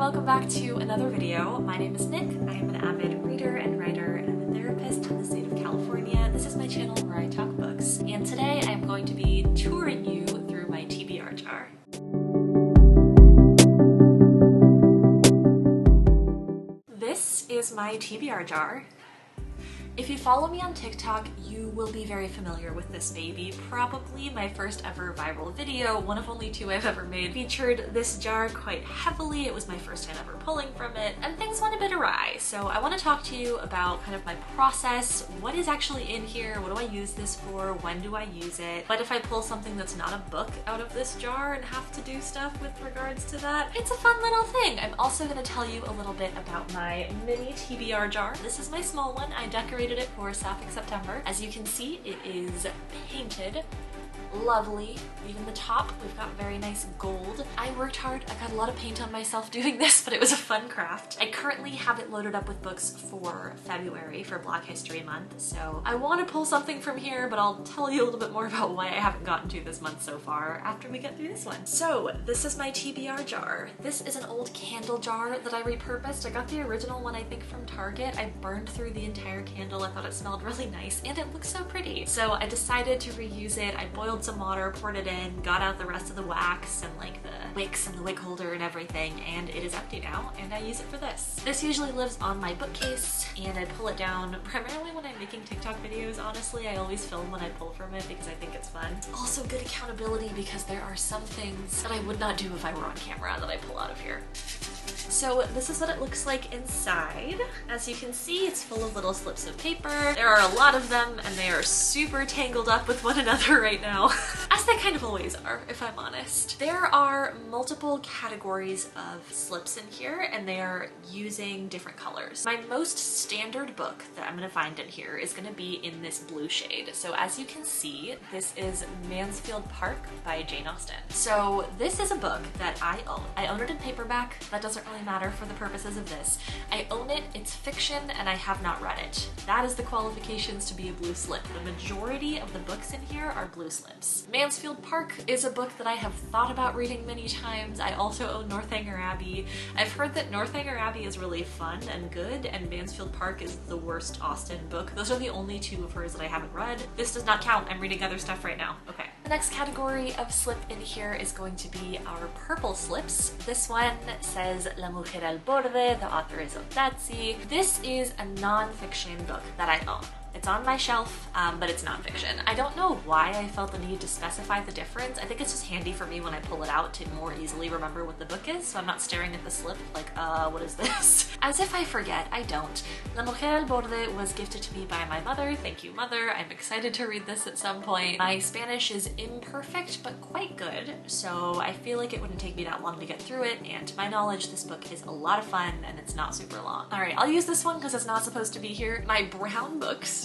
welcome back to another video. My name is Nick. I am an avid reader and writer, and I'm a therapist in the state of California. This is my channel where I talk books, and today I am going to be touring you through my TBR jar. This is my TBR jar. If you follow me on TikTok, you will be very familiar with this baby. Probably my first ever viral video, one of only two I've ever made, featured this jar quite heavily. It was my first time ever pulling from it, and things went a bit awry. So I want to talk to you about kind of my process, what is actually in here, what do I use this for, when do I use it, but if I pull something that's not a book out of this jar and have to do stuff with regards to that, it's a fun little thing. I'm also going to tell you a little bit about my mini TBR jar. This is my small one. I decorated it for Sapphic September. As you can see, it is painted lovely. Even the top, we've got very nice gold. I worked hard. I got a lot of paint on myself doing this, but it was a fun craft. I currently have it loaded up with books for February, for Black History Month, so I want to pull something from here, but I'll tell you a little bit more about why I haven't gotten to this month so far after we get through this one. So this is my TBR jar. This is an old candle jar that I repurposed. I got the original one, I think, from Target. I burned through the entire candle. I thought it smelled really nice and it looks so pretty. So I decided to reuse it. I boiled some water, poured it in, got out the rest of the wax and like the wicks and the wick holder and everything, and it is empty now, and I use it for this. This usually lives on my bookcase, and I pull it down primarily when I'm making TikTok videos. Honestly, I always film when I pull from it because I think it's fun. It's also good accountability because there are some things that I would not do if I were on camera that I pull out of here. So this is what it looks like inside. As you can see, it's full of little slips of paper. There are a lot of them, and they are super tangled up with one another right now. As they kind of always are, if I'm honest. There are multiple categories of slips in here, and they are using different colors. My most standard book that I'm gonna find in here is gonna be in this blue shade. So as you can see, this is Mansfield Park by Jane Austen. So this is a book that I own. I own it in paperback. That doesn't really matter for the purposes of this. I own it, it's fiction, and I have not read it. That is the qualifications to be a blue slip. The majority of the books in here are blue slips. Mansfield Park is a book that I have thought about reading many times. I also own Northanger Abbey. I've heard that Northanger Abbey is really fun and good, and Mansfield Park is the worst Austen book. Those are the only two of hers that I haven't read. This does not count. I'm reading other stuff right now. Okay. The next category of slip in here is going to be our purple slips. This one says La Mujer al Borde, the author is Otazzi. This is a non-fiction book that I own. It's on my shelf, but it's nonfiction. I don't know why I felt the need to specify the difference. I think it's just handy for me when I pull it out to more easily remember what the book is, so I'm not staring at the slip like, what is this? As if I forget, I don't. La Mujer al Borde was gifted to me by my mother. Thank you, Mother. I'm excited to read this at some point. My Spanish is imperfect, but quite good, so I feel like it wouldn't take me that long to get through it, and to my knowledge, this book is a lot of fun, and it's not super long. All right, I'll use this one because it's not supposed to be here. My brown books.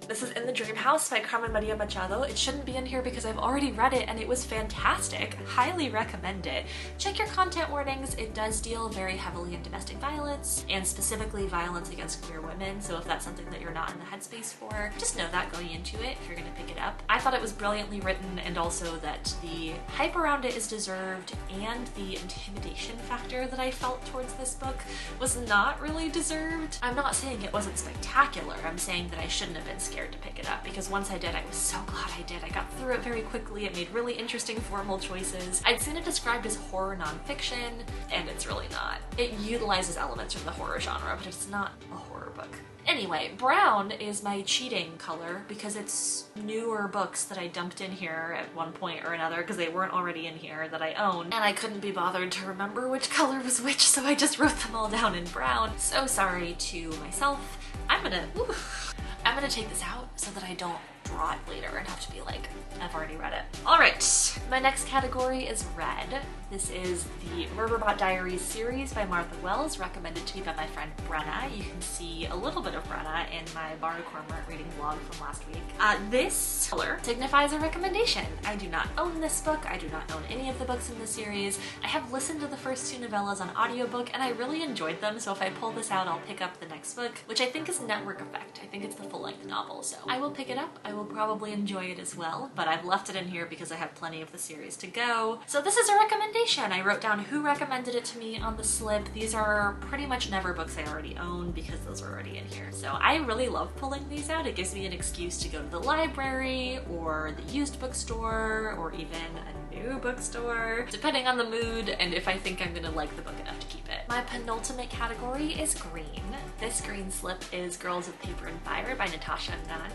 This is In the Dream House by Carmen Maria Machado. It shouldn't be in here because I've already read it and it was fantastic. Highly recommend it. Check your content warnings. It does deal very heavily in domestic violence and specifically violence against queer women. So if that's something that you're not in the headspace for, just know that going into it if you're gonna pick it up. I thought it was brilliantly written, and also that the hype around it is deserved, and the intimidation factor that I felt towards this book was not really deserved. I'm not saying it wasn't spectacular. I'm saying that I shouldn't have been scared to pick it up, because once I did, I was so glad I did. I got through it very quickly. It made really interesting formal choices. I'd seen it described as horror nonfiction, and it's really not. It utilizes elements from the horror genre, but it's not a horror book. Anyway, brown is my cheating color because it's newer books that I dumped in here at one point or another because they weren't already in here that I own, and I couldn't be bothered to remember which color was which, so I just wrote them all down in brown. So sorry to myself. I'm gonna take this out so that I don't draw it later and have to be like, I've already read it. All right, my next category is red. This is the Murderbot Diaries series by Martha Wells, recommended to me by my friend Brenna. You can see a little bit of Brenna in my Barna Cormorant reading vlog from last week. This color signifies a recommendation. I do not own this book. I do not own any of the books in the series. I have listened to the first two novellas on audiobook and I really enjoyed them, so if I pull this out, I'll pick up the next book, which I think is Network Effect. I think it's the full-length novel, so I will pick it up. I will probably enjoy it as well, but I've left it in here because I have plenty of the series to go. So this is a recommendation. I wrote down who recommended it to me on the slip. These are pretty much never books I already own because those are already in here. So I really love pulling these out. It gives me an excuse to go to the library or the used bookstore or even a new bookstore, depending on the mood and if I think I'm gonna like the book enough to keep it. My penultimate category is green. This green slip is Girls of Paper and Fire by Natasha Nunn.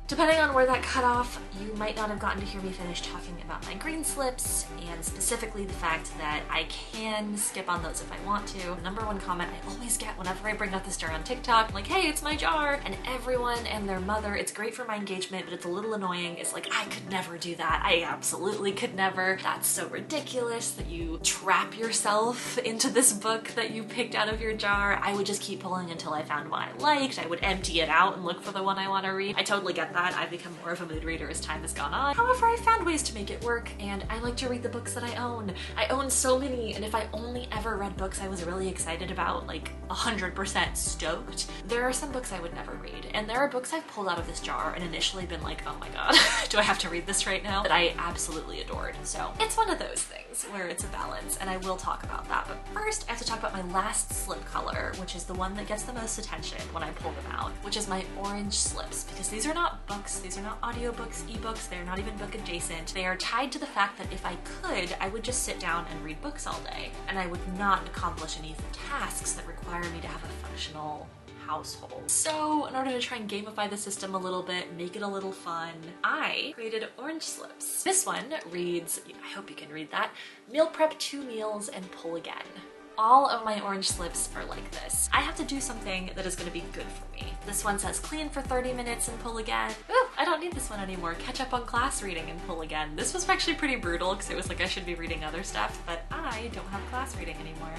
Depending on where that cut off, you might not have gotten to hear me finish talking about my green slips, and specifically the fact that I can skip on those if I want to. The number one comment I always get whenever I bring up this jar on TikTok, I'm like, hey, it's my jar, and everyone and their mother, it's great for my engagement, but it's a little annoying. It's like, I could never do that. I absolutely could never. That's so ridiculous that you trap yourself into this book that you picked out of your jar. I would just keep pulling until I found one I liked. I would empty it out and look for the one I want to read. I totally get that. I've become more of a mood reader as time has gone on. However, I found ways to make it work, and I like to read the books that I own. I own so many, and if I only ever read books I was really excited about, like 100% stoked, there are some books I would never read. And there are books I've pulled out of this jar and initially been like, oh my god, do I have to read this right now? That I absolutely adored. So it's one of those things where it's a balance, and I will talk about that. But first, I have to talk about my last slip color, which is the one that gets the most attention when I pull them out, which is my orange slips, because these are not books, these are not audiobooks, ebooks, they're not even book adjacent. They are tied to the fact that if I could, I would just sit down and read books all day, and I would not accomplish any of the tasks that require me to have a functional household. So in order to try and gamify the system a little bit, make it a little fun, I created orange slips. This one reads, I hope you can read that, meal prep 2 meals and pull again. All of my orange slips are like this. I have to do something that is going to be good for me. This one says clean for 30 minutes and pull again. Ooh, I don't need this one anymore. Catch up on class reading and pull again. This was actually pretty brutal because it was like I should be reading other stuff, but I don't have class reading anymore.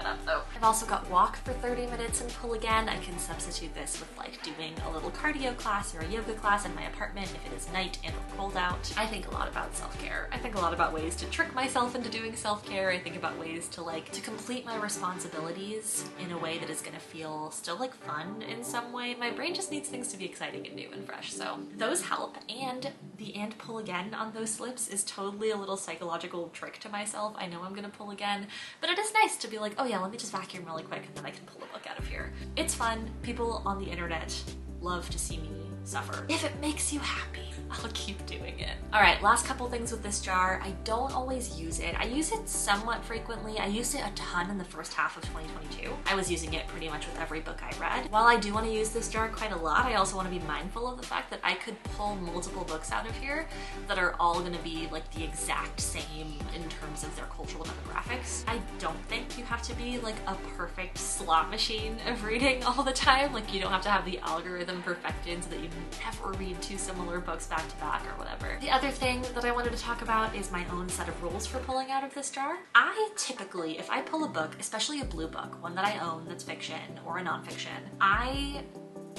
Up though. I've also got walk for 30 minutes and pull again. I can substitute this with like doing a little cardio class or a yoga class in my apartment if it is night and or cold out. I think a lot about self-care. I think a lot about ways to trick myself into doing self-care. I think about ways to complete my responsibilities in a way that is gonna feel still like fun in some way. My brain just needs things to be exciting and new and fresh. So those help, and the and pull again on those slips is totally a little psychological trick to myself. I know I'm gonna pull again, but it is nice to be like, oh yeah, let me just vacuum really quick and then I can pull a book out of here. It's fun. People on the internet love to see me suffer. If it makes you happy, I'll keep doing it. All right, last couple things with this jar. I don't always use it. I use it somewhat frequently. I used it a ton in the first half of 2022. I was using it pretty much with every book I read. While I do want to use this jar quite a lot, I also want to be mindful of the fact that I could pull multiple books out of here that are all going to be like the exact same in terms of their cultural demographics. I don't think you have to be like a perfect slot machine of reading all the time. Like you don't have to have the algorithm perfected so that you never read 2 similar books back to back or whatever. The other thing that I wanted to talk about is my own set of rules for pulling out of this jar. I typically, if I pull a book, especially a blue book, one that I own that's fiction or a nonfiction, I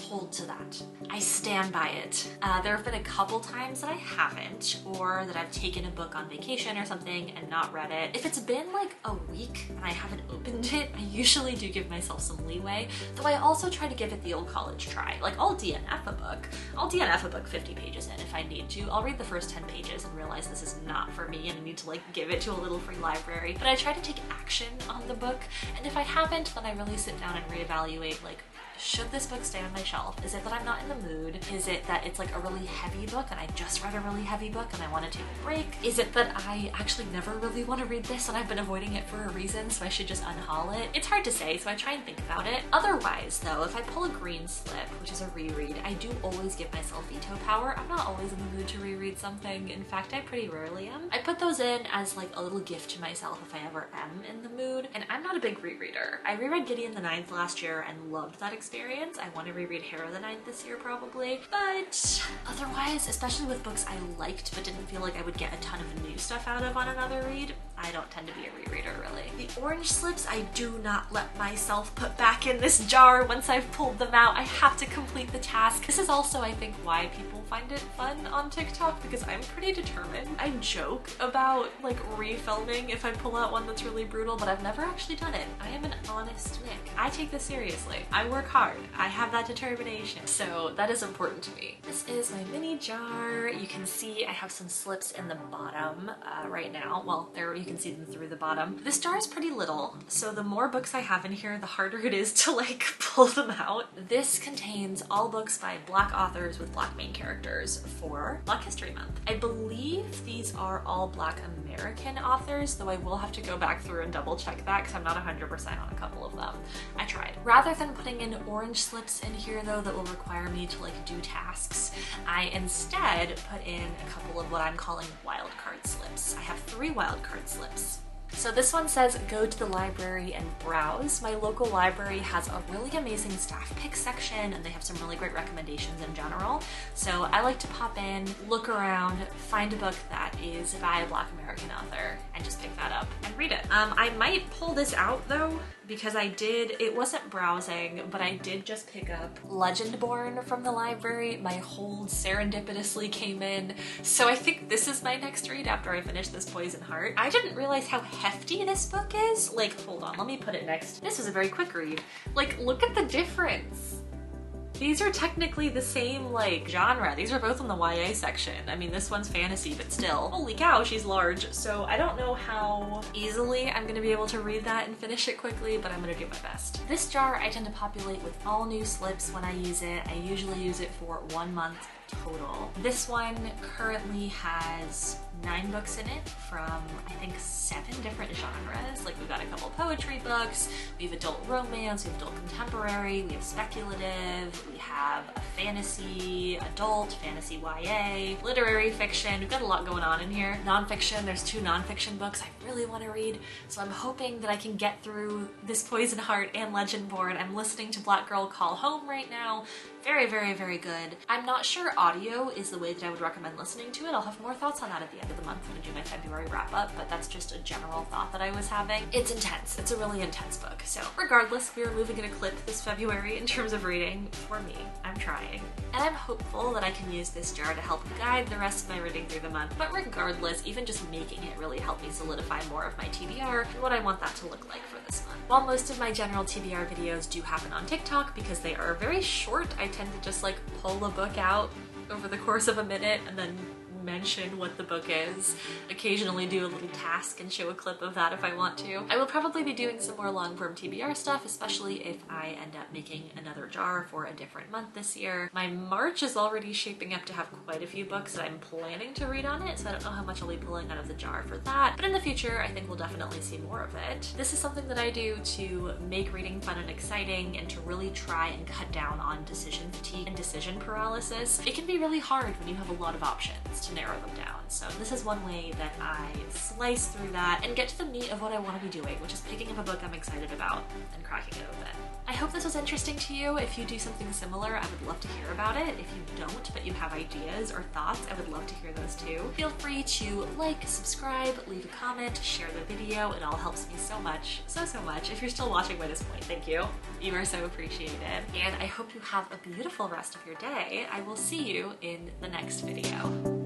hold to that. I stand by it. There have been a couple times that I haven't, or that I've taken a book on vacation or something and not read it. If it's been like a week and I haven't opened it, I usually do give myself some leeway, though I also try to give it the old college try. Like I'll DNF a book. I'll DNF a book 50 pages in if I need to. I'll read the first 10 pages and realize this is not for me and I need to like give it to a little free library. But I try to take action on the book, and if I haven't, then I really sit down and reevaluate like, should this book stay on my shelf? Is it that I'm not in the mood? Is it that it's like a really heavy book and I just read a really heavy book and I want to take a break? Is it that I actually never really want to read this and I've been avoiding it for a reason, so I should just unhaul it? It's hard to say, so I try and think about it. Otherwise though, if I pull a green slip, which is a reread, I do always give myself veto power. I'm not always in the mood to reread something. In fact, I pretty rarely am. I put those in as like a little gift to myself if I ever am in the mood, and I'm not a big rereader. I reread Gideon the Ninth last year and loved that experience. I want to reread Harrow the Ninth this year probably, but otherwise, especially with books I liked but didn't feel like I would get a ton of new stuff out of on another read, I don't tend to be a rereader really. The orange slips, I do not let myself put back in this jar once I've pulled them out. I have to complete the task. This is also, I think, why people find it fun on TikTok, because I'm pretty determined. I joke about like refilming if I pull out one that's really brutal, but I've never actually done it. I am an honest Nick. I take this seriously. I work hard hard. I have that determination. So that is important to me. This is my mini jar. You can see I have some slips in the bottom right now. Well, there you can see them through the bottom. This jar is pretty little, so the more books I have in here, the harder it is to like pull them out. This contains all books by Black authors with Black main characters for Black History Month. I believe these are all Black American authors, though I will have to go back through and double check that because I'm not 100% on a couple of them. I tried. Rather than putting in orange slips in here though that will require me to like do tasks, I instead put in a couple of what I'm calling wildcard slips. I have 3 wildcard slips. So this one says, go to the library and browse. My local library has a really amazing staff pick section and they have some really great recommendations in general. So I like to pop in, look around, find a book that is by a Black American author and just pick that up and read it. I might pull this out though, because it wasn't browsing, but I did just pick up Legendborn from the library. My hold serendipitously came in. So I think this is my next read after I finish this Poison Heart. I didn't realize how hefty this book is. Like, hold on, let me put it next. This was a very quick read. Like, look at the difference. These are technically the same like genre. These are both in the YA section. I mean, this one's fantasy, but still. Holy cow, she's large. So I don't know how easily I'm gonna be able to read that and finish it quickly, but I'm gonna do my best. This jar I tend to populate with all new slips when I use it. I usually use it for 1 month total. This one currently has 9 books in it from I think 7 different genres. Like we've got a couple poetry books, we have adult romance, we have adult contemporary, we have speculative, we have a fantasy, adult, fantasy YA, literary fiction. We've got a lot going on in here. Nonfiction, there's 2 nonfiction books I really want to read, so I'm hoping that I can get through this Poison Heart and Legendborn. I'm listening to Black Girl Call Home right now. Very, very, very good. I'm not sure audio is the way that I would recommend listening to it. I'll have more thoughts on that at the end of the month when I do my February wrap up, but that's just a general thought that I was having. It's intense. It's a really intense book. So regardless, we are moving at a clip this February in terms of reading. For me, I'm trying. And I'm hopeful that I can use this jar to help guide the rest of my reading through the month. But regardless, even just making it really helped me solidify more of my TBR and what I want that to look like for this month. While most of my general TBR videos do happen on TikTok because they are very short, I tend to just like pull a book out over the course of a minute and then mention what the book is, occasionally do a little task and show a clip of that if I want to. I will probably be doing some more long-form TBR stuff, especially if I end up making another jar for a different month this year. My March is already shaping up to have quite a few books that I'm planning to read on it, so I don't know how much I'll be pulling out of the jar for that, but in the future I think we'll definitely see more of it. This is something that I do to make reading fun and exciting and to really try and cut down on decision fatigue and decision paralysis. It can be really hard when you have a lot of options to narrow them down. So this is one way that I slice through that and get to the meat of what I want to be doing, which is picking up a book I'm excited about and cracking it open. I hope this was interesting to you. If you do something similar, I would love to hear about it. If you don't, but you have ideas or thoughts, I would love to hear those too. Feel free to like, subscribe, leave a comment, share the video. It all helps me so much, so much. If you're still watching by this point, thank you. You are so appreciated. And I hope you have a beautiful rest of your day. I will see you in the next video.